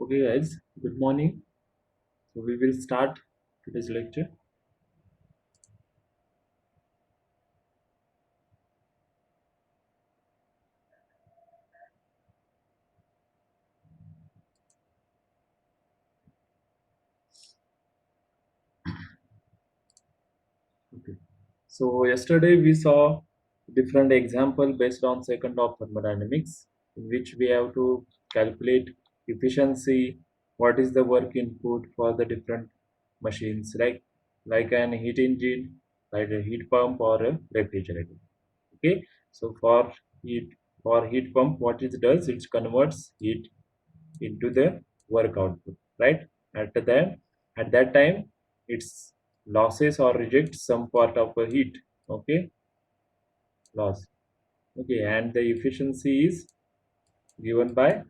Okay, guys, good morning. So we will start today's lecture. Okay. So yesterday we saw different example based on second law of thermodynamics, in which we have to calculate efficiency, what is the work input for the different machines, like an heat engine, like a heat pump or a refrigerator. Okay. So heat heat pump, what it does, it converts heat into the work output, right? At that time, it's losses or rejects some part of the heat. Okay, loss. Okay, and the efficiency is given by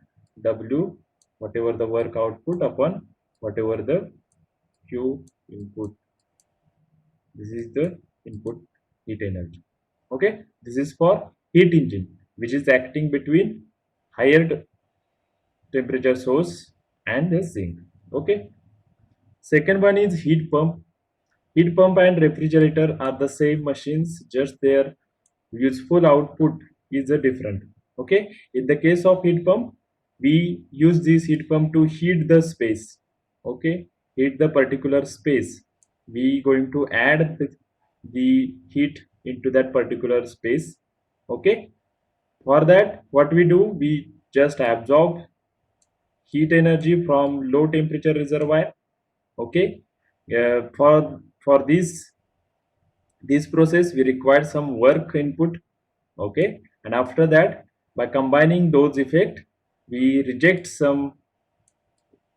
W, whatever the work output upon whatever the Q input. This is the input heat energy. Okay, this is for heat engine, which is acting between higher temperature source and the sink. Okay, second one is heat pump. Heat pump and refrigerator are the same machines, just their useful output is a different. Okay, in the case of heat pump, we use this heat pump to heat the space. Okay, heat the particular space. We going to add the heat into that particular space. Okay, for that, what we do, we just absorb heat energy from low temperature reservoir. Okay, for this process we require some work input. Okay, and after that, by combining those effect, we reject some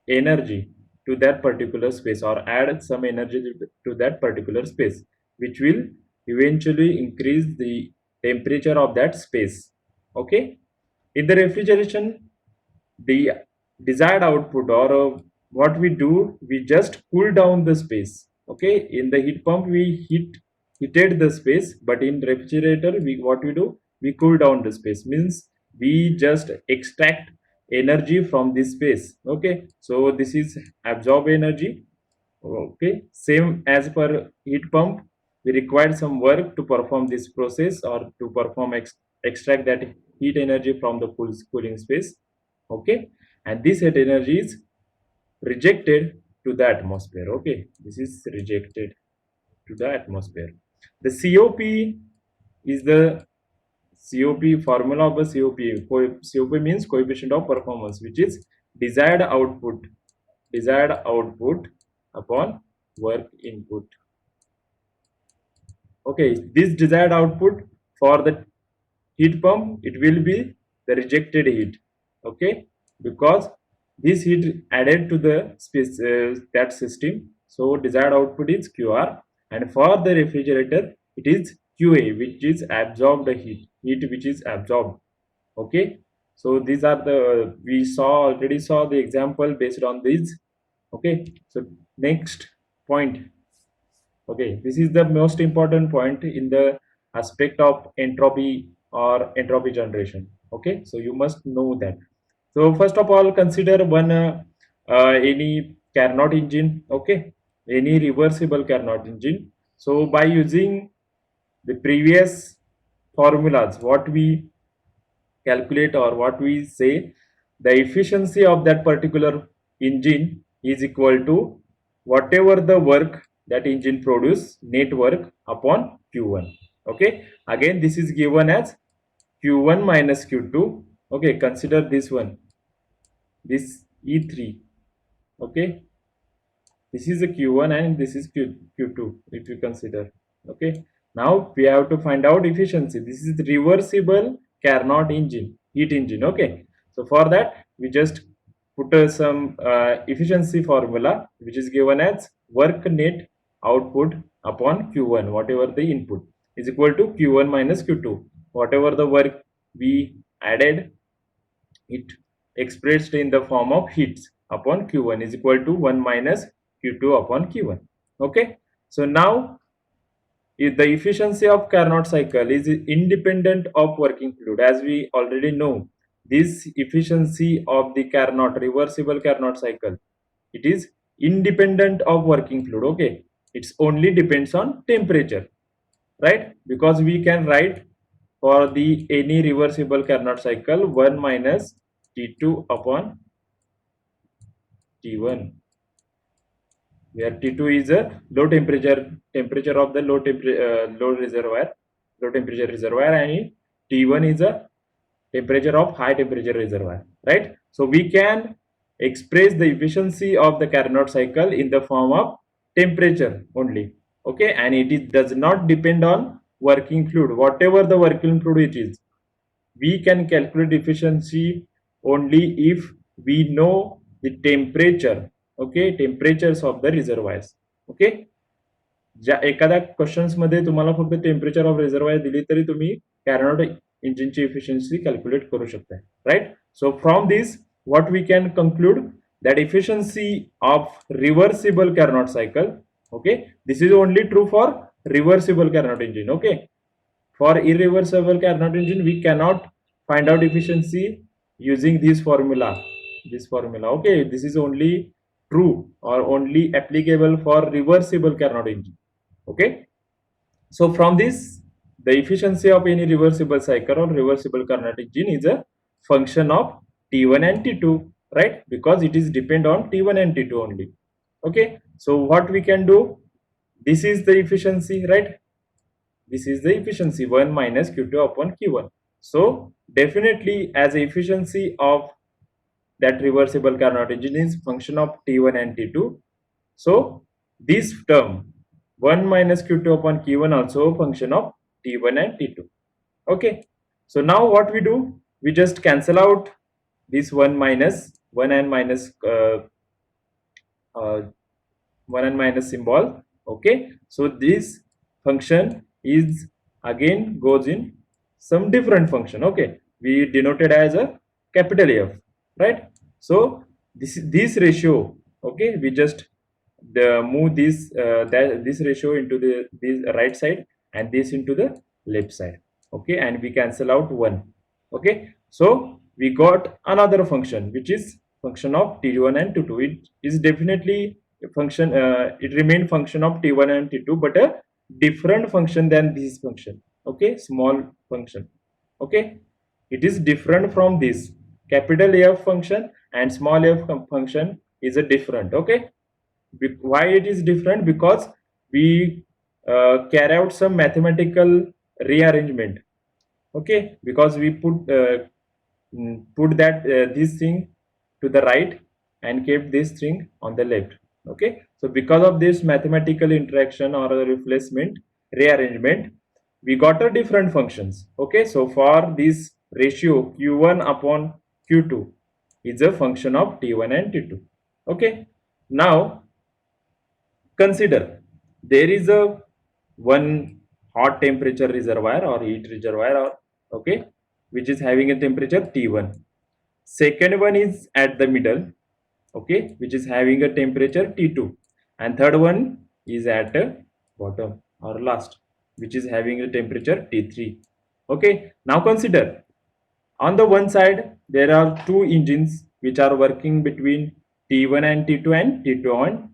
energy to that particular space, or add some energy to that particular space, which will eventually increase the temperature of that space. Okay, in the refrigeration, the desired output, or what we do, we just cool down the space. Okay, in the heat pump we heated the space, but in refrigerator, we what we do, we cool down the space, means we just extract energy from this space. Okay, so this is absorb energy. Okay, same as per heat pump, we require some work to perform this process, or to extract that heat energy from the cooling space. Okay, and this heat energy is rejected to the atmosphere. Okay, this is rejected to the atmosphere. The COP is the formula of the COP means coefficient of performance, which is desired output upon work input. Okay, this desired output for the heat pump, it will be the rejected heat. Okay, because this heat added to the space, that system, so desired output is QR, and for the refrigerator it is QA, which is absorbed heat which is absorbed. Okay, so these are the, we already saw the example based on these. Okay, so next point. Okay, this is the most important point in the aspect of entropy or entropy generation. Okay, so you must know that. So first of all, consider one any Carnot engine. Okay, any reversible Carnot engine. So by using the previous formulas, what we calculate, or what we say, the efficiency of that particular engine is equal to whatever the work that engine produce, net work upon Q1. Okay, again this is given as Q1 minus Q2. Okay, consider this one, this E3. Okay, this is a Q1 and this is Q2, if you consider. Okay, now we have to find out efficiency. This is the reversible Carnot engine, heat engine. Okay, so for that we just put some efficiency formula, which is given as work net output upon Q1, whatever the input, is equal to Q1 minus Q2. Whatever the work we added, it expressed in the form of heats upon Q1, is equal to 1 minus Q2 upon Q1. Okay, so now if the efficiency of Carnot cycle is independent of working fluid. As we already know, this efficiency of the Carnot, reversible Carnot cycle, it is independent of working fluid. Okay, it's only depends on temperature, right? Because we can write for the any reversible Carnot cycle 1 minus T2 upon T1, where T2 is a low temperature of the low temperature reservoir, and T1 is a temperature of high temperature reservoir, right? So we can express the efficiency of the Carnot cycle in the form of temperature only, okay, and does not depend on working fluid. Whatever the working fluid it is, we can calculate efficiency only if we know the temperature, okay, temperatures of the reservoirs, okay. ज्या एखाद्या questions मध्ये तुम्हाला फक्त temperature of reservoir दिली तरी तुम्ही कॅरनॉट इंजिनची efficiency calculate करू शकता, right. So from this what we can conclude that efficiency of reversible Carnot cycle, okay, this is only true for reversible Carnot engine, okay. For irreversible Carnot engine we cannot find out efficiency using this formula, okay. This is only true or only applicable for reversible Carnot engine, okay. So from this, the efficiency of any reversible cycle or reversible Carnot engine is a function of T1 and T2, right? Because it is depend on T1 and T2 only, okay. So what we can do, this is the efficiency, right? This is the efficiency 1 minus Q2 upon Q1. So definitely as a efficiency of that reversible Carnot engine is function of T1 and T2. So this term 1 minus Q2 upon Q1 also function of T1 and T2, okay. So now what we do, we just cancel out this 1 and minus 1 and minus symbol, okay. So this function is again goes in some different function, okay. We denoted as a capital F, right. So this ratio, okay, we just move this ratio into this right side and this into the left side, okay, and we cancel out 1, okay. So we got another function which is function of T1 and T2. It is definitely a function, it remain function of T1 and T2, but a different function than this function, okay, small function, okay. It is different from this capital F function, and small f function is a different, okay. Why it is different? Because we carry out some mathematical rearrangement, okay, because we put that this thing to the right and kept this thing on the left, okay. So because of this mathematical interaction or a rearrangement, we got a different functions, okay. So for this ratio Q1 upon Q2 is a function of T1 and T2, okay. Now consider there is a one hot temperature reservoir or heat reservoir, or okay, which is having a temperature T1. Second one is at the middle, okay, which is having a temperature T2, and third one is at the bottom or last, which is having a temperature T3, okay. Now consider on the one side there are two engines which are working between T1 and T2 and T2 and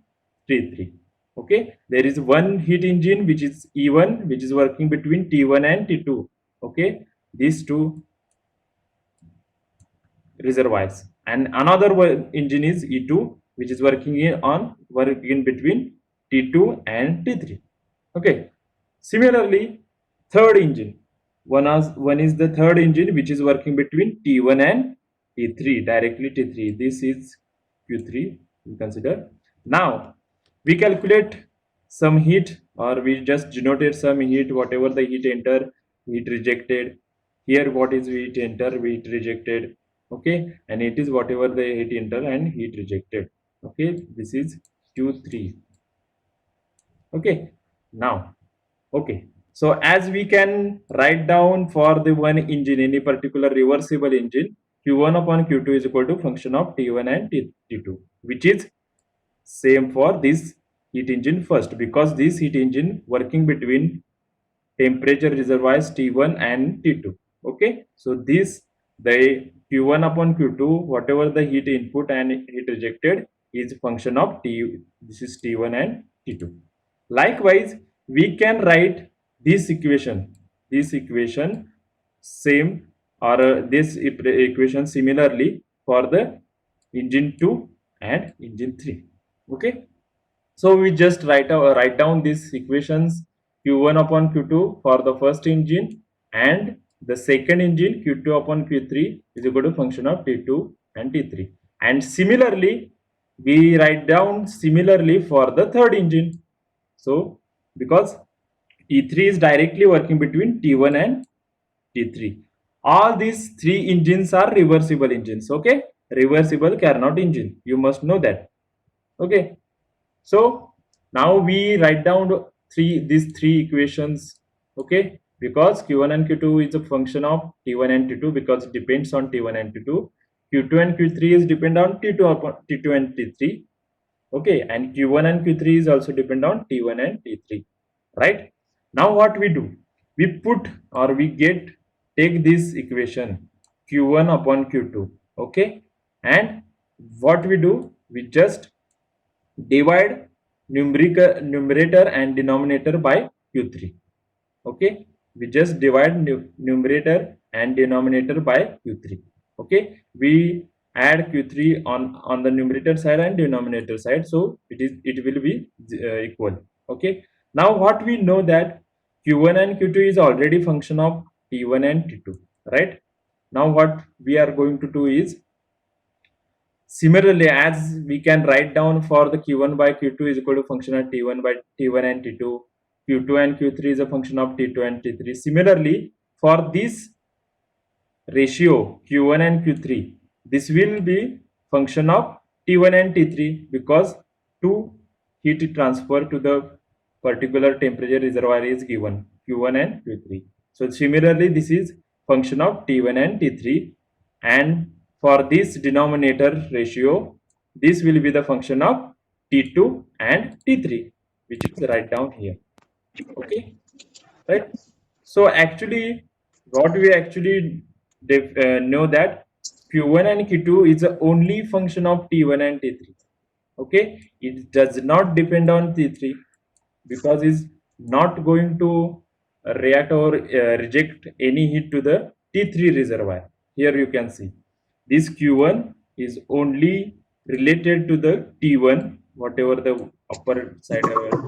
T3, okay. There is one heat engine which is E1 which is working between T1 and T2, okay, these two reservoirs, and another engine is E2 which is working in between T2 and T3, okay. Similarly, third engine, one is the third engine which is working between T1 and T3, directly T3. This is Q3 we consider. Now we calculate some heat, or we just denoted some heat, whatever the heat enter, heat rejected. Here what is heat enter, heat rejected, okay, and it is whatever the heat enter and heat rejected, okay. This is Q3, okay. Now, okay, so as we can write down for the one engine, any particular reversible engine, Q1 upon Q2 is equal to function of T1 and T2, which is same for this heat engine first, because this heat engine working between temperature reservoirs T1 and T2. Okay, so this the Q1 upon Q2, whatever the heat input and heat rejected is function of T. This is T1 and T2. Likewise, we can write this equation. This equation same or this equation similarly for the engine 2 and engine 3. Okay, so we just write down these equations Q1 upon Q2 for the first engine and the second engine Q2 upon Q3 is equal to function of T2 and T3. And similarly, we write down similarly for the third engine. So because T3 is directly working between T1 and T3. All these three engines are reversible engines. Okay, reversible Carnot engine. You must know that. Okay, so now we write down these three equations. Okay, because Q1 and Q2 is a function of T1 and T2 because it depends on T1 and T2. Q2 and Q3 is depend on T2 and T3. Okay, and Q1 and Q3 is also depend on T1 and T3. Right? Now what we do? We put or we take this equation Q1 upon Q2. Okay, and what we do? We just divide numerator and denominator by Q3. Okay, we just divide numerator and denominator by Q3. Okay, we add Q3 on the numerator side and denominator side, so it will be equal. Okay, now what we know that Q1 and Q2 is already function of T1 and T2, right? Now what we are going to do is similarly, as we can write down for the Q1 by Q2 is equal to function of T1 by T1 and T2. Q2 and Q3 is a function of T2 and T3. Similarly, for this ratio Q1 and Q3, this will be function of T1 and T3 because two heat transfer to the particular temperature reservoir is given Q1 and Q3. So similarly, this is function of T1 and T3, and for this denominator ratio, this will be the function of T2 and T3, which is right down here. Okay, right? So actually, what we actually know that Q1 and Q2 is the only function of T1 and T3. Okay, it does not depend on T3 because it's not going to react or reject any heat to the T3 reservoir. Here you can see this Q1 is only related to the T1, whatever the upper side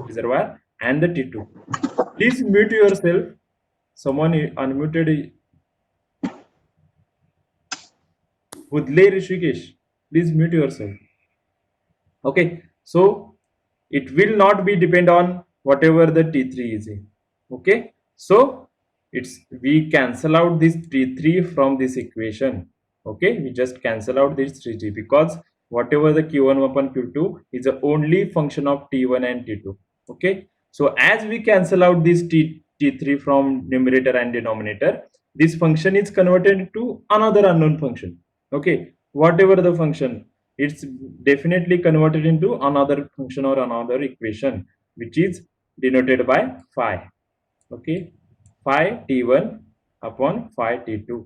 reservoir, and the T2. Please mute yourself. Someone unmuted. Budle Rishikesh, please mute yourself. Okay, so it will not be depend on whatever the T3 is. Okay, so we cancel out this T3 from this equation. Okay, we just cancel out this 3G because whatever the Q1 upon Q2 is the only function of T1 and T2. Okay, so as we cancel out this T3 from numerator and denominator, this function is converted into another unknown function. Okay, whatever the function, it's definitely converted into another function or another equation, which is denoted by phi. Okay, phi T1 upon phi T2,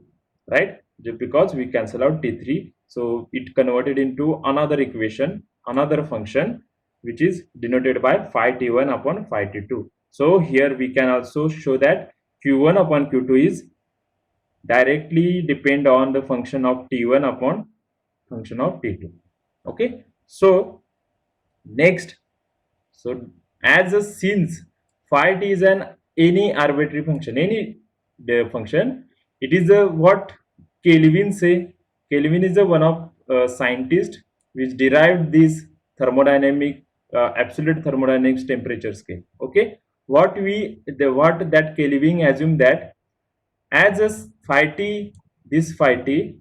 right? Just because we cancel out T3, so it converted into another equation, another function, which is denoted by phi T1 upon phi T2. So here we can also show that Q1 upon Q2 is directly depend on the function of T1 upon function of T2. Okay, so next, so as a since phi t is an any arbitrary function, any function, it is a what Kelvin say. Kelvin is a one of scientist which derived this thermodynamic absolute thermodynamics temperature scale. Okay, what that Kelvin assume that as a phi t, this phi t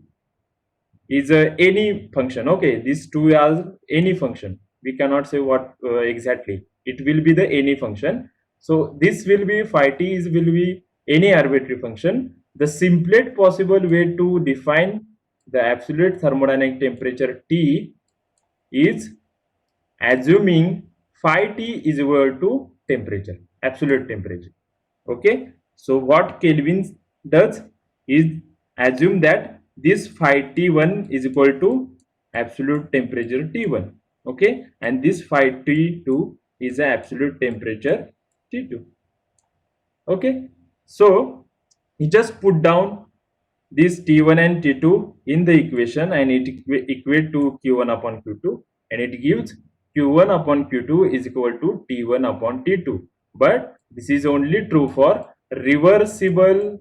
is any function. Okay, these two are any function. We cannot say what exactly. It will be the any function. So this will be phi t will be any arbitrary function. The simplest possible way to define the absolute thermodynamic temperature T is assuming phi t is equal to temperature, absolute temperature. Okay, So what Kelvin does is assume that this phi T1 is equal to absolute temperature T1. Okay, and this phi T2 is the absolute temperature T2. Okay, so he just put down this T1 and T2 in the equation, and it equate to Q1 upon Q2, and it gives Q1 upon Q2 is equal to T1 upon T2. But this is only true for reversible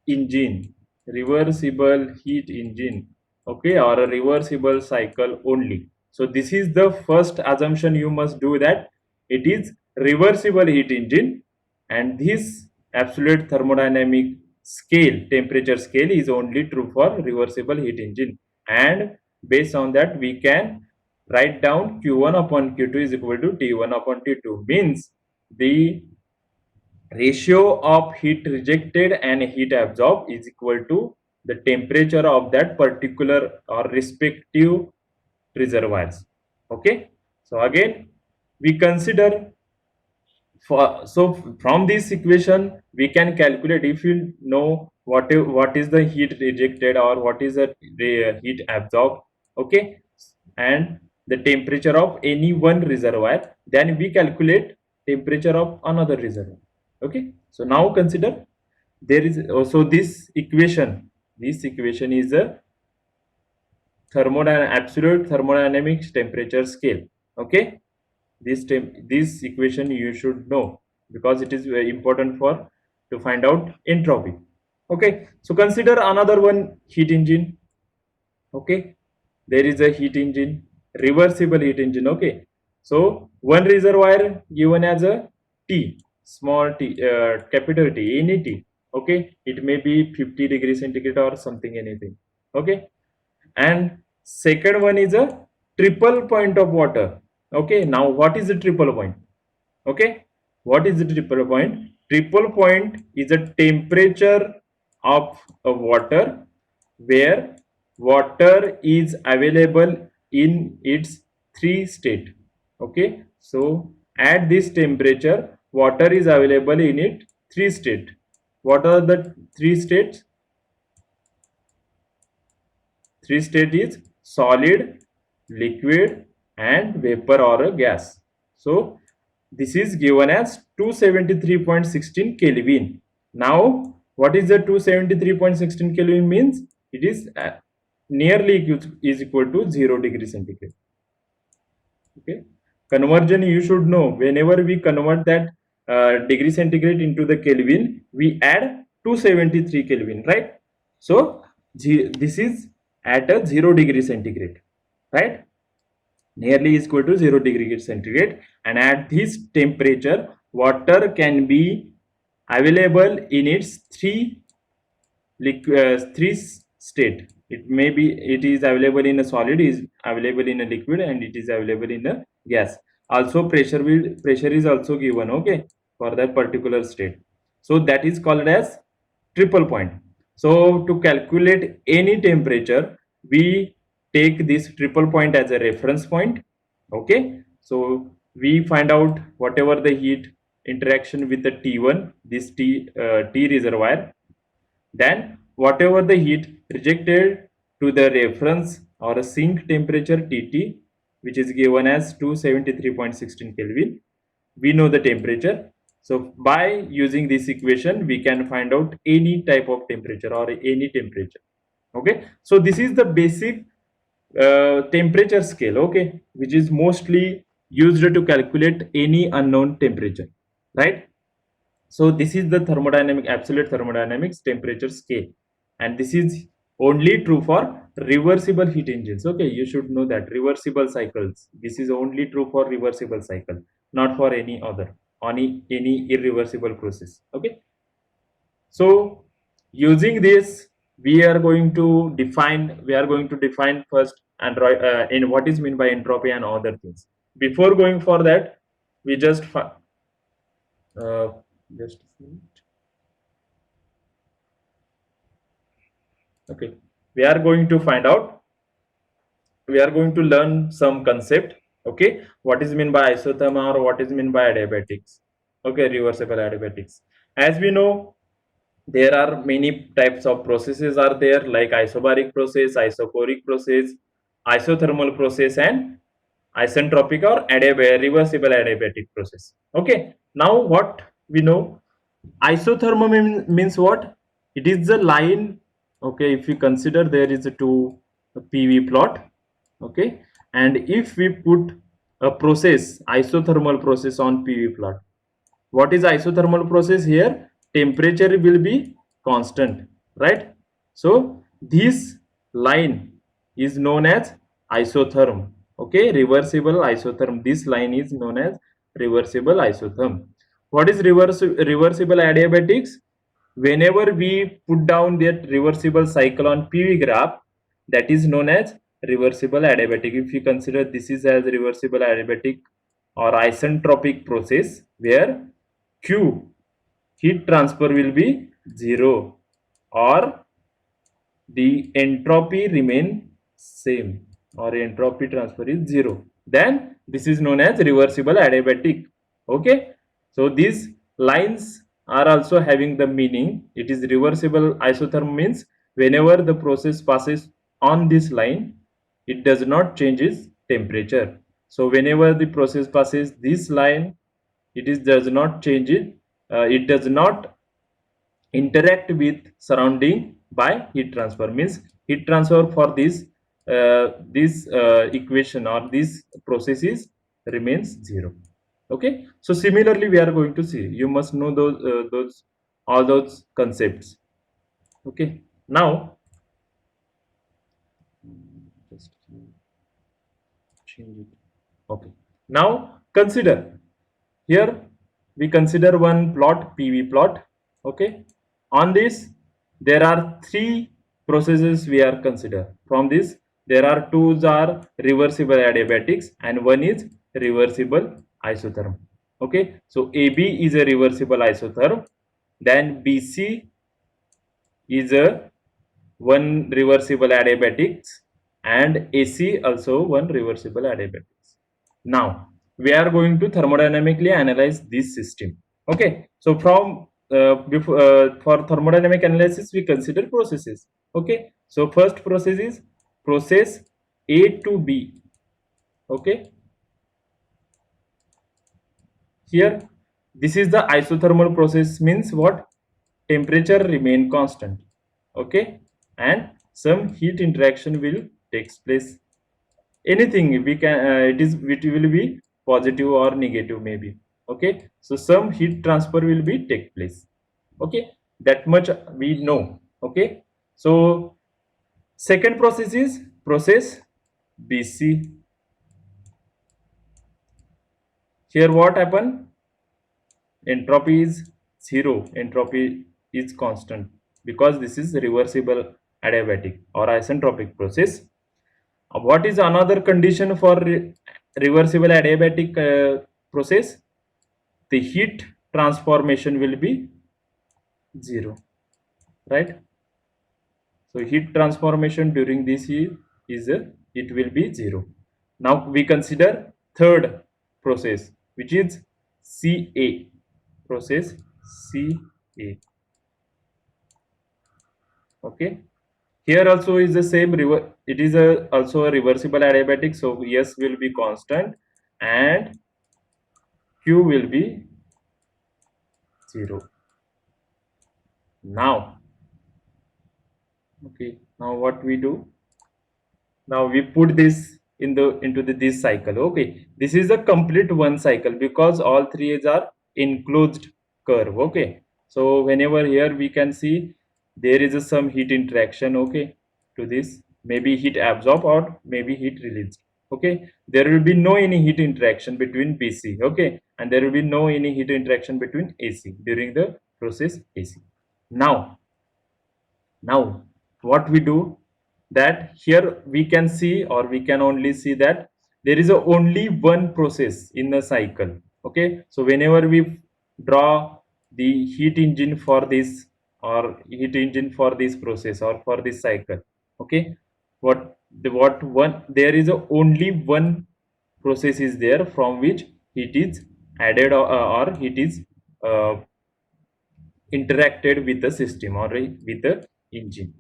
engine, reversible heat engine, okay, or a reversible cycle only. So this is the first assumption you must do, that it is reversible heat engine, and this absolute thermodynamic scale, temperature scale, is only true for reversible heat engine. And based on that, we can write down Q1 upon Q2 is equal to T1 upon T2, means the ratio of heat rejected and heat absorbed is equal to the temperature of that particular or respective reservoirs. Okay, so again we consider, so from this equation we can calculate, if you know what is the heat rejected or what is the heat absorbed, okay, and the temperature of any one reservoir, then we calculate temperature of another reservoir. Okay, so now consider, there is also this equation is a absolute thermodynamics temperature scale. Okay, this equation you should know, because it is very important for to find out entropy. Okay, so consider another one, heat engine. Okay, there is a heat engine, reversible heat engine. Okay, so one reservoir given as a T, small t, capital T, any T. Okay, it may be 50 degrees centigrade or something, anything. Okay, and second one is a triple point of water. Okay, now what is the triple point? Okay, what is the triple point? Triple point is a temperature of a water where water is available in its three state. Okay, so at this temperature water is available in its three state. What are the three states? Three state is solid, liquid, and vapor or a gas. So this is given as 273.16 Kelvin. Now what is the 273.16 Kelvin means? It is nearly is equal to 0 degree centigrade. Okay, conversion you should know, whenever we convert that degree centigrade into the Kelvin, we add 273 Kelvin, right? So this is at a 0 degree centigrade, right? Nearly is equal to 0 degree centigrade, and at this temperature water can be available in its three state. It may be, it is available in a solid, is available in a liquid, and it is available in a gas. Also pressure is also given, okay, for that particular state. So that is called as triple point. So to calculate any temperature, we take this triple point as a reference point. Okay, so we find out whatever the heat interaction with the T1, this T reservoir, then whatever the heat rejected to the reference or a sink temperature TT, which is given as 273.16 Kelvin, we know the temperature. So by using this equation we can find out any type of temperature or any temperature. Okay, so this is the basic temperature scale, okay, which is mostly used to calculate any unknown temperature, right? So this is the absolute thermodynamics temperature scale, and this is only true for reversible heat engines. Okay, you should know that reversible cycles, this is only true for reversible cycle, not for any other, any irreversible process. Okay, so using this we are going to define first in what is meant by entropy and other things. Before going for that, we uh, just okay, we are going to find out, we are going to learn some concept. Okay, what is meant by isothermal or what is meant by adiabatics. Okay, reversible adiabatics. As we know, there are many types of processes are there, like isobaric process, isochoric process, isothermal process, and isentropic or reversible adiabatic process. Okay, now what we know, isothermal means what? It is the line. Okay, if we consider there is a two PV plot. Okay, and if we put a process, isothermal process on PV plot, what is isothermal process here? Temperature will be constant, right? So this line is known as isotherm. Okay, reversible isotherm, this line is known as reversible isotherm. What is reversible adiabatics? Whenever we put down that reversible cycle on PV graph, that is known as reversible adiabatic. If you consider this is as reversible adiabatic or isentropic process, where Q, heat transfer will be 0 or the entropy remain same or entropy transfer is 0, then this is known as reversible adiabatic. Okay, so these lines are also having the meaning. It is reversible isotherm means whenever the process passes on this line, it does not change its temperature. So whenever the process passes this line, it is does not change it, it does not interact with surrounding by heat transfer. Means heat transfer for this equation or this processes remains 0. Okay, so similarly we are going to see, you must know those all those concepts. Okay, now just change it. Okay, now consider, here we consider one plot, PV plot. Okay, on this there are three processes we are consider. From this there are two are reversible adiabatics and one is reversible isotherm. Okay, so AB is a reversible isotherm, then BC is a one reversible adiabatics, and AC also one reversible adiabatics. Now we are going to thermodynamically analyze this system. Okay, so from for thermodynamic analysis we consider processes. Okay, so first process is process A to B. Okay, here this is the isothermal process, means what? Temperature remain constant. Okay, and some heat interaction will takes place. Anything we can, it will be positive or negative maybe. Okay, so some heat transfer will be take place. Okay, that much we know. Okay, so second process is process BC. Here what happen? Entropy is 0, entropy is constant, because this is reversible adiabatic or isentropic process. What is another condition for reversible adiabatic process? The heat transformation will be 0, right? So heat transformation during this is it will be 0. Now we consider third process, which is CA, process CA. Okay, here also is the same, it is also a reversible adiabatic, so S will be constant and Q will be 0. Now, okay, now what we do? Now we put this in the into this cycle. Okay, this is a complete one cycle because all three are enclosed curve. Okay, so whenever here we can see there is some heat interaction. Okay, to this, maybe heat absorbed or maybe heat released. Okay, there will be no any heat interaction between BC. Okay, and there will be no any heat interaction between AC during the process AC. Now what we do, that here we can see, or we can only see that there is only one process in the cycle. Okay, so whenever we draw the heat engine for this, or heat engine for this process or for this cycle, okay, what one, there is only one process is there from which heat is added, or heat is uh, interacted with the system or with the engine.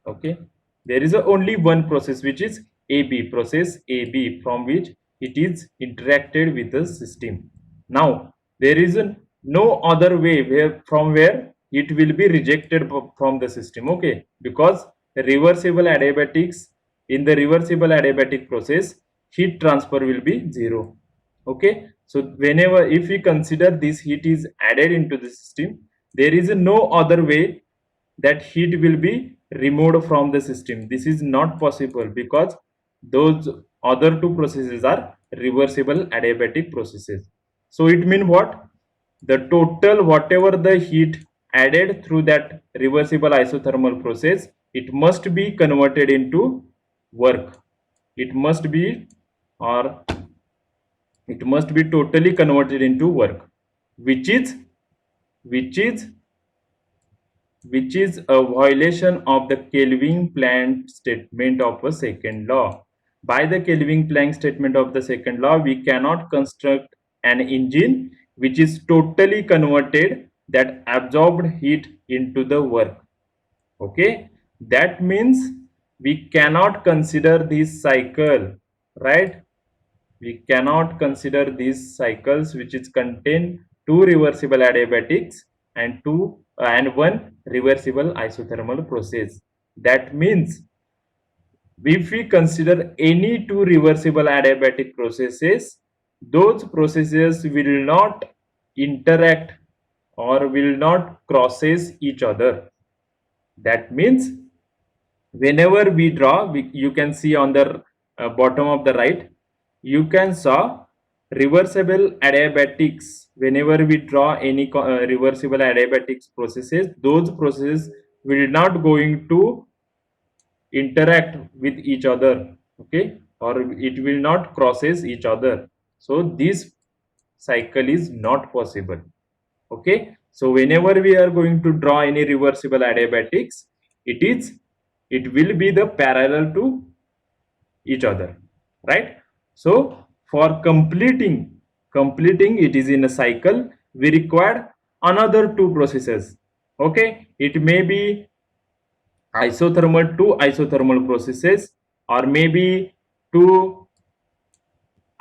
Okay, there is only one process, which is AB, process AB, from which it is interacted with the system. Now there is no other way from where it will be rejected from the system. Okay, because reversible adiabatics, in the reversible adiabatic process, heat transfer will be zero. Okay, so whenever, if we consider this heat is added into the system, there is no other way that heat will be removed from the system. This is not possible because those other two processes are reversible adiabatic processes. So it means what? The total whatever the heat added through that reversible isothermal process, it must be converted into work. It must be, or it must be totally converted into work, which is which is which is a violation of the Kelvin-Planck statement of a second law. By the Kelvin-Planck statement of the second law, we cannot construct an engine which is totally converted, that absorbed heat into the work. Okay, that means we cannot consider this cycle, right? We cannot consider these cycles which is contain two reversible adiabatics and one reversible isothermal process. That means if we consider any two reversible adiabatic processes, those processes will not interact or will not crosses each other. That means whenever we draw, you can see on the bottom of the right, you can saw reversible adiabatics. Whenever we draw any reversible adiabatics processes, those processes will not going to interact with each other. Okay, or it will not crosses each other. So this cycle is not possible. Okay, so whenever we are going to draw any reversible adiabatics, it will be the parallel to each other, right? So for completing it is in a cycle, we require another two processes. Okay, it may be two isothermal processes, or maybe two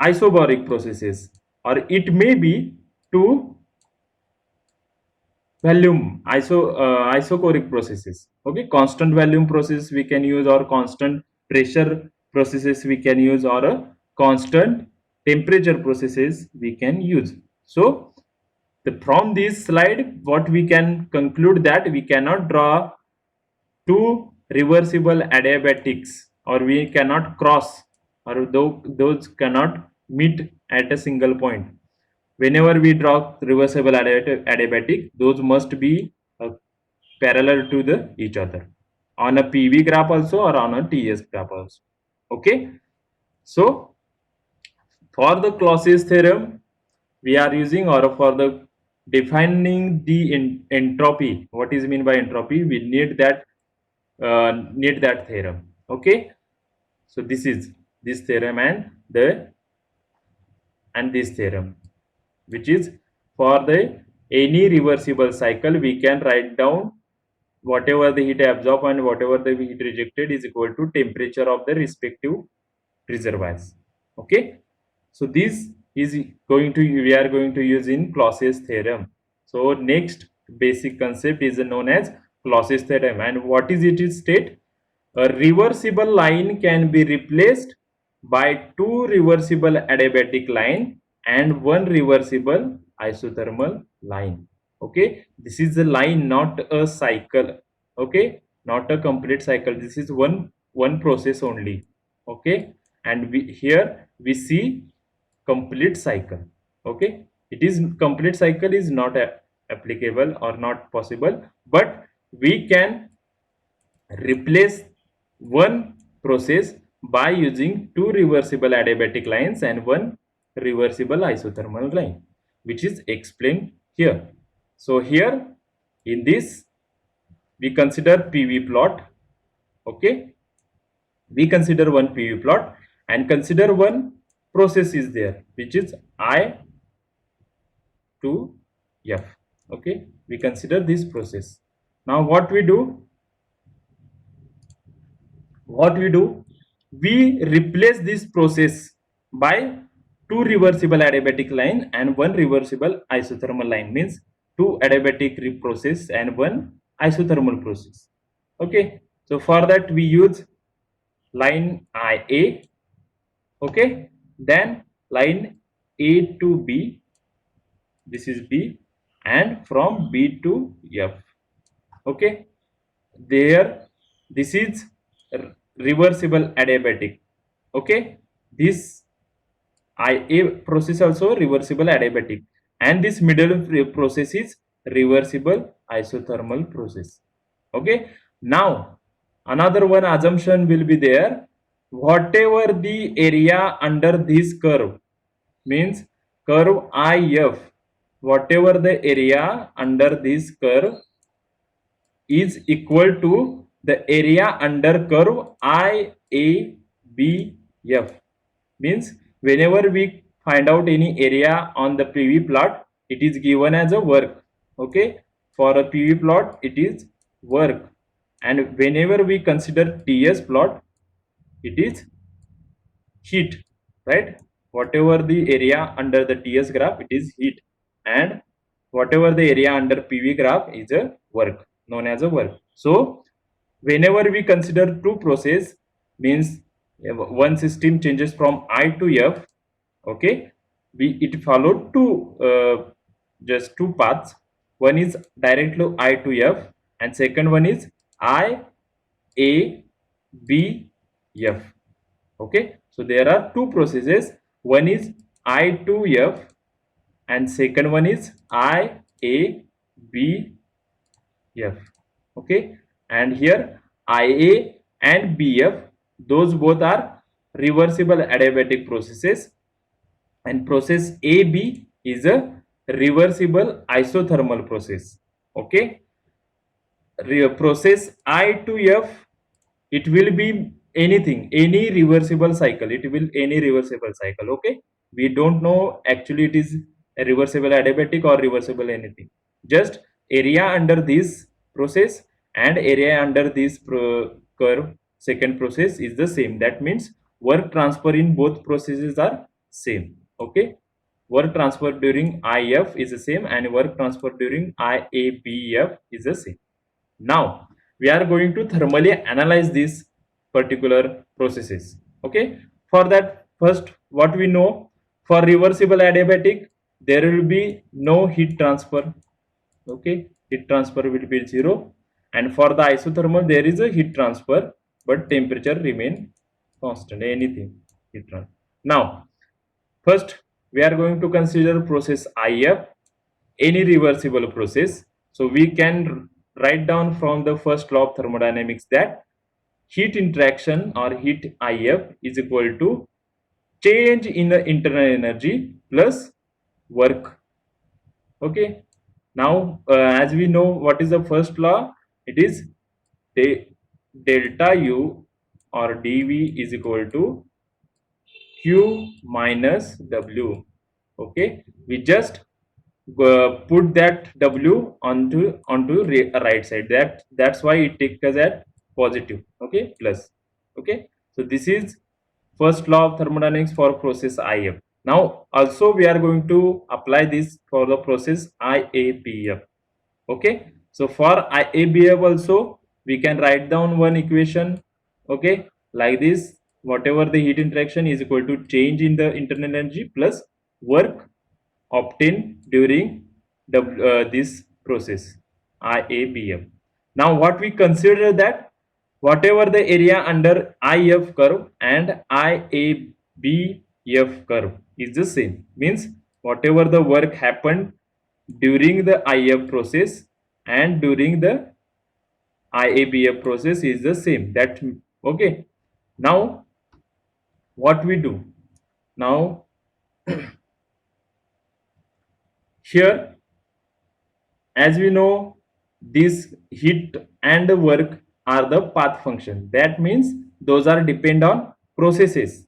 isobaric processes, or it may be two isochoric processes. Okay, constant volume process we can use, or constant pressure processes we can use, or a constant temperature processes we can use. So from this slide, what we can conclude, that we cannot draw two reversible adiabatics, or we cannot cross, or those cannot meet at a single point. Whenever we draw reversible adiabatic, those must be parallel to each other on a PV graph also, or on a TS graph also. Okay, so for the Clausius theorem, we are using, or for the defining the entropy, what is mean by entropy, we need that theorem. Okay, so this is this theorem and this theorem, which is for the any reversible cycle, we can write down whatever the heat absorbed and whatever the heat rejected is equal to temperature of the respective reservoirs. Okay, so this is we are going to use in Clausius theorem. So next basic concept is known as Clausius theorem, and what is it state? A reversible line can be replaced by two reversible adiabatic line and one reversible isothermal line. Okay, this is a line, not a cycle. Okay, not a complete cycle. This is one process only. Okay, and here we see complete cycle. Okay, it is complete cycle is not applicable or not possible, but we can replace one process by using two reversible adiabatic lines and one reversible isothermal line, which is explained here. So here in this we consider PV plot. Okay, we consider one PV plot and consider one process is there, which is I to F. Okay, We consider this process. Now what we do? We replace this process by two reversible adiabatic line and one reversible isothermal line, means two adiabatic process and one isothermal process. Okay, so for that we use line IA. Okay, then line A to B, this is B, and from B to F. Okay, there, this is reversible adiabatic. Okay, this IA process also reversible adiabatic, and this middle process is reversible isothermal process. Okay, now another one assumption will be there: whatever the area under this curve, means curve IF, whatever the area under this curve is equal to the area under curve IABF, means whenever we find out any area on the PV plot, it is given as a work. Okay, for a PV plot it is work, and whenever we consider TS plot, it is heat, right? Whatever the area under the TS graph, it is heat, and whatever the area under PV graph is a work, known as a work. So whenever we consider two process, means one system changes from I to F. Okay, it followed just two paths. One is directly I to F, and second one is I A B F. Okay, so there are two processes. One is I to F, and second one is I A B F. Okay, and here IA and BF, those both are reversible adiabatic processes, and process AB is a reversible isothermal process. Okay, process I to F, it will be anything, any reversible cycle, it will any reversible cycle. Okay, we don't know actually it is a reversible adiabatic or reversible anything, just area under this process and area under this curve second process is the same. That means work transfer in both processes are same. Okay, work transfer during IF is the same, and work transfer during IABF is the same. Now we are going to thermally analyze these particular processes. Okay, for that, first what we know, for reversible adiabatic there will be no heat transfer. Okay, heat transfer will be 0, and for the isothermal there is a heat transfer, but temperature remain constant, anything heat transfer. Now first we are going to consider process IF, any reversible process. So we can write down from the first law of thermodynamics that heat interaction or heat IF is equal to change in the internal energy plus work. Okay, now as we know what is the first law, it is delta U or dV is equal to Q minus W. Okay, we just put that W onto right side, that's why it takes us at positive. Okay, plus. Okay, so this is first law of thermodynamics for process IF. Now also we are going to apply this for the process IABF. Okay, so for IABF also we can write down one equation. Okay, like this: whatever the heat interaction is equal to change in the internal energy plus work obtained during this process IABF. Now what we consider that whatever the area under IF curve and IABF curve is the same, means whatever the work happened during the IF process and during the IABF process is the same. That okay. Now what we do now, here as we know, this heat and work are the path function. That means those are depend on processes.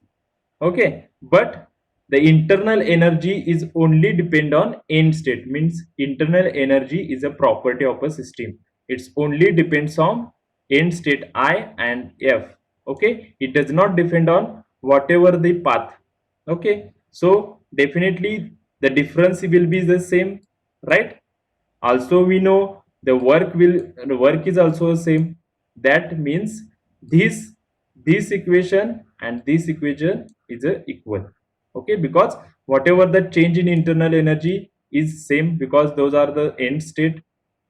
Okay, but the internal energy is only depend on end state, means internal energy is a property of a system. It's only depends on end state I and F. Okay, it does not depend on whatever the path. Okay, so definitely the difference will be the same, right? Also we know the work is also same. That means this equation and this equation is equal. Okay, because whatever the change in internal energy is same, because those are the end state.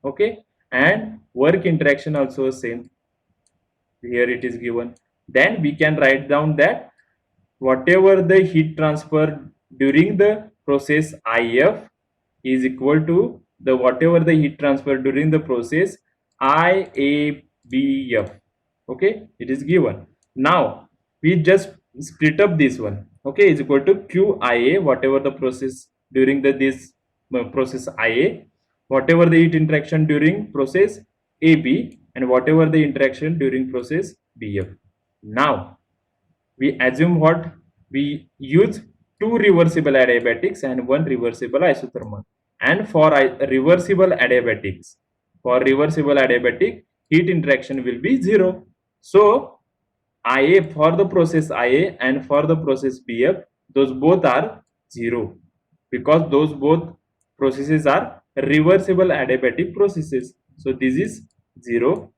Okay, and work interaction also same. Here it is given. Then we can write down that whatever the heat transfer during the process IF is equal to the whatever the heat transfer during the process IABF. Okay, it is given. Now we just split up this one. Okay, is equal to QIA, whatever the process during this process IA, whatever the heat interaction during process AB, and whatever the interaction during process BF. Now we assume what? We use two reversible adiabatics and one reversible isothermal. And for reversible adiabatic, heat interaction will be 0. So IA for the process IA and for the process BF, those both are 0, because those both processes are reversible adiabatic processes. So this is 0,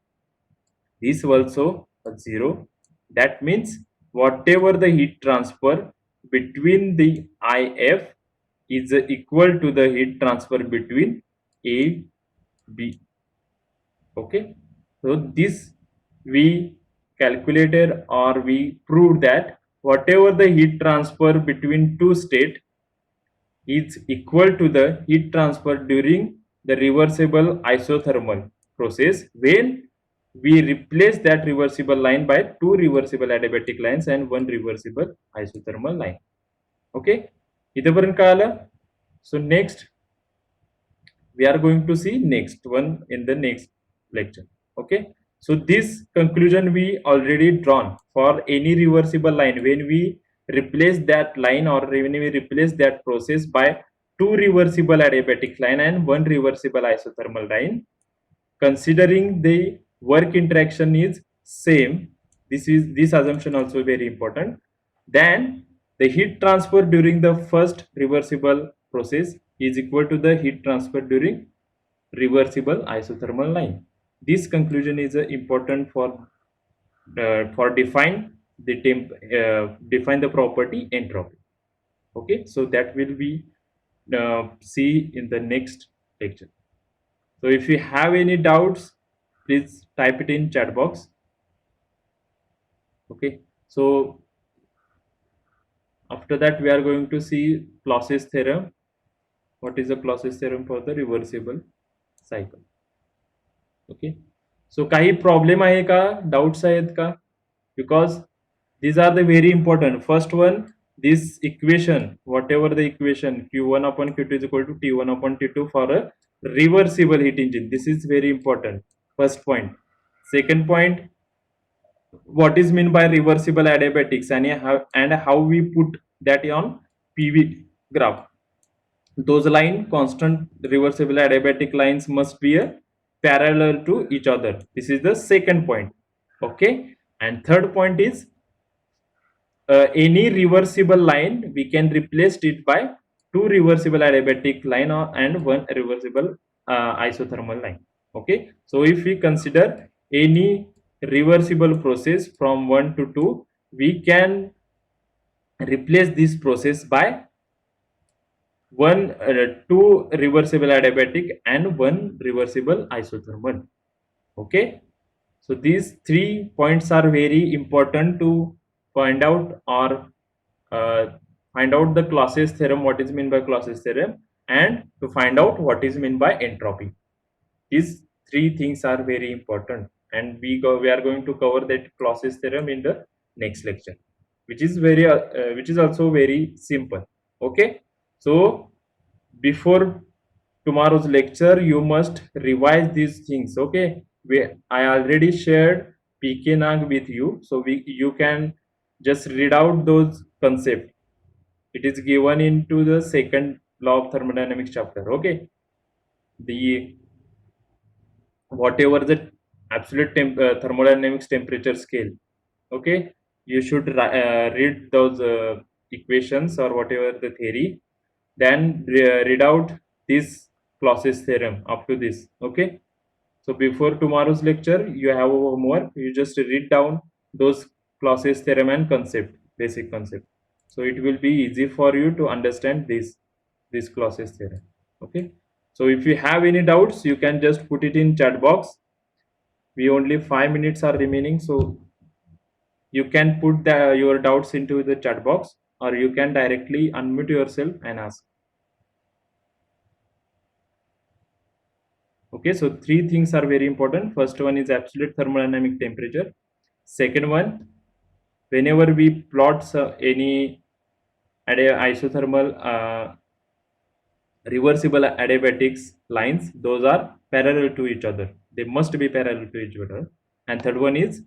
this also 0. That means whatever the heat transfer between the IF is equal to the heat transfer between A, B. Okay, so this we calculated or we proved that whatever the heat transfer between two states is equal to the heat transfer during the reversible isothermal process when we replace that reversible line by two reversible adiabatic lines and one reversible isothermal line. Okay, idaparant kaala. So next we are going to see next one in the next lecture. Okay, so this conclusion we already drawn for any reversible line when we replace that line or when we replace that process by two reversible adiabatic line and one reversible isothermal line, considering the work interaction is same. This assumption also very important. Then the heat transfer during the first reversible process is equal to the heat transfer during reversible isothermal line. This conclusion is important for define the property entropy. Okay, so that will be see in the next lecture. So if you have any doubts, please type it in chat box. Okay, so after that we are going to see Clausius theorem. What is the Clausius theorem for the reversible cycle? Okay, so काही problem आहे का, doubts आहेत का? Because these are the very important. First one, this equation, whatever the equation Q1 upon Q2 is equal to T1 upon T2 for a reversible heat engine. This is very important. First point. Second point, what is meant by reversible adiabatics and how we put that on PV graph. Those constant reversible adiabatic lines must be parallel to each other. This is the second point. Okay, and third point is any reversible line we can replace it by two reversible adiabatic line and one reversible isothermal line. Okay, so if we consider any reversible process from 1 to 2, we can replace this process by two reversible adiabatic and one reversible isothermal. Okay, so these 3 points are very important to find out or find out the Clausius theorem, what is meant by Clausius theorem, and to find out what is meant by entropy. These 3 things are very important, and we are going to cover that Clausius theorem in the next lecture, which is also very simple. Okay, so before tomorrow's lecture you must revise these things. Okay, I already shared PKNAG with you, so you can just read out those concepts. It is given into the second law of thermodynamics chapter. Okay, the whatever the absolute thermodynamics temperature scale. Okay, you should read those equations or whatever the theory, then read out this Clausius theorem up to this. Okay, so before tomorrow's lecture you have a homework, you just read down those Clausius theorem and concept, basic concept, so it will be easy for you to understand this Clausius theorem. Okay, so if you have any doubts you can just put it in chat box. We only 5 minutes are remaining, so you can put your doubts into the chat box, or you can directly unmute yourself and ask. Okay, so three things are very important. First one is absolute thermodynamic temperature. Second one, whenever we plot any isothermal reversible adiabatics lines, those are parallel to each other. They must be parallel to each other. And third one is,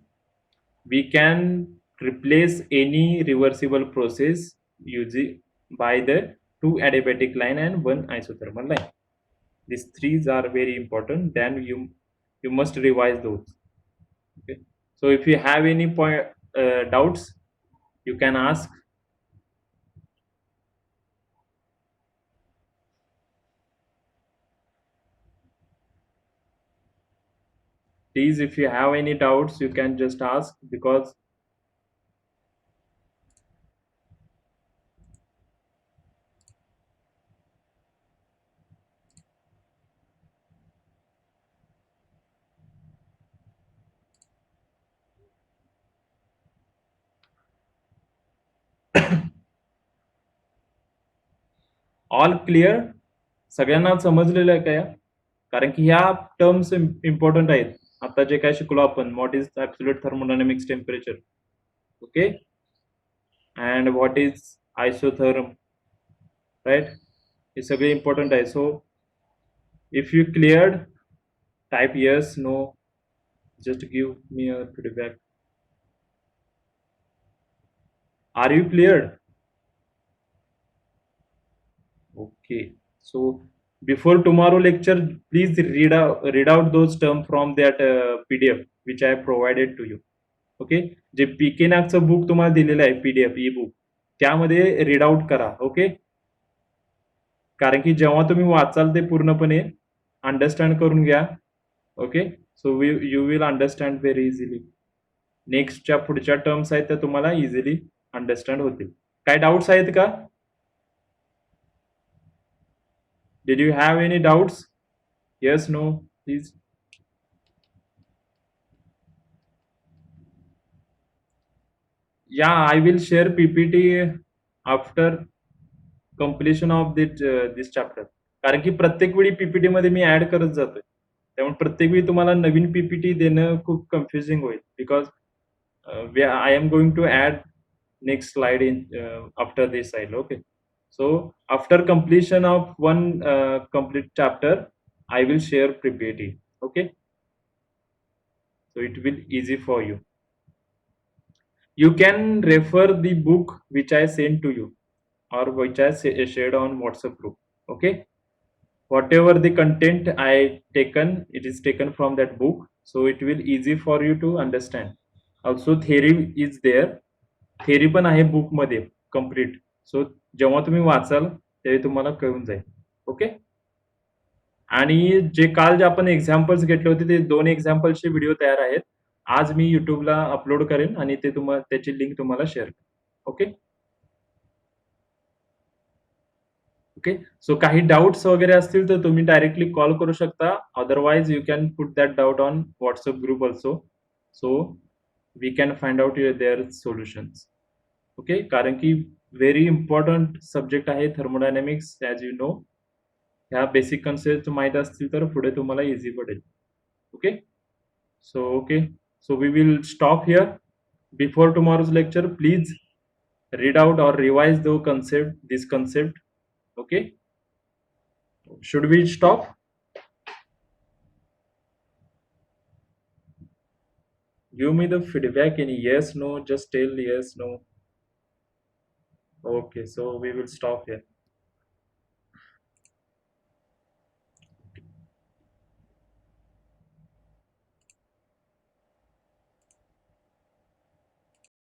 we can replace any reversible process using by the two adiabatic line and one isothermal line. These three are very important. Then you must revise those. Okay, so if you have any point doubts, you can ask. Please, if you have any doubts, you can just ask, because all clear, सगळ्यांना समजलेलं आहे का या? कारण की ह्या terms important आहेत. आता जे काय शिकलो आपण, what is absolute thermodynamics temperature, okay, and what is isotherm, right, हे सगळे इम्पॉर्टंट आहे. So if you cleared, type yes, no, just give me a feedback. Are you cleared? Okay, so before tomorrow lecture, please read out those terms from that PDF which I have provided to you. Okay, जे PK नागचं book तुम्हाला दिलेलं आहे, PDF ebook, त्यामध्ये read out करा. Okay, कारण की जेव्हा तुम्ही वाचाल ते पूर्णपणे अंडरस्टँड करून घ्या. Okay, so you will understand very easily. नेक्स्टच्या पुढच्या टर्म्स आहेत त्या तुम्हाला इझिली अंडरस्टँड होतील. काय डाऊट्स आहेत का? Did you have any doubts? Yes, no, please. Yeah, I will share PPT after completion of this chapter. कारण की प्रत्येक वेळी पीपीटी मध्ये मी ऍड करत जातोय, त्यामुळे प्रत्येक वेळी तुम्हाला नवीन पीपीटी देणं खूप कन्फ्युजिंग होईल. Because I am going to add next slide in after this slide. Okay, so after completion of one complete chapter, I will share PPT. Okay, so it will easy for you. You can refer the book which I sent to you, or which I shared on WhatsApp group. Okay, whatever the content I taken, it is taken from that book, so it will easy for you to understand. Also theory is there, theory पण आहे book मध्ये complete. सो जेव्हा तुम्ही वाचाल तेव्हा तुम्हाला कळून जाईल. ओके, आणि जे काल जे आपण एक्झाम्पल्स घेतले होते, ते 2 एक्झाम्पल्सचे व्हिडिओ तयार आहेत. आज मी युट्यूबला अपलोड करेन आणि ते तुम्हाला त्याची लिंक तुम्हाला शेअर करेन. ओके ओके, सो काही डाऊट्स वगैरे असतील तर तुम्ही डायरेक्टली कॉल करू शकता. Otherwise you can put that doubt on WhatsApp group also, so we can find out their solutions. Okay, कारण की व्हेरी इम्पॉर्टंट सब्जेक्ट आहे थर्मोडायनामिक्स, ॲज यू नो. ह्या बेसिक कन्सेप्ट माहीत असतील तर पुढे तुम्हाला इझी पडेल. Okay, so we will stop here. Before tomorrow's lecture, please read out or revise this concept. Okay, should we stop? Give me the feedback in yes, no, just tell yes, no. Okay, so we will stop here.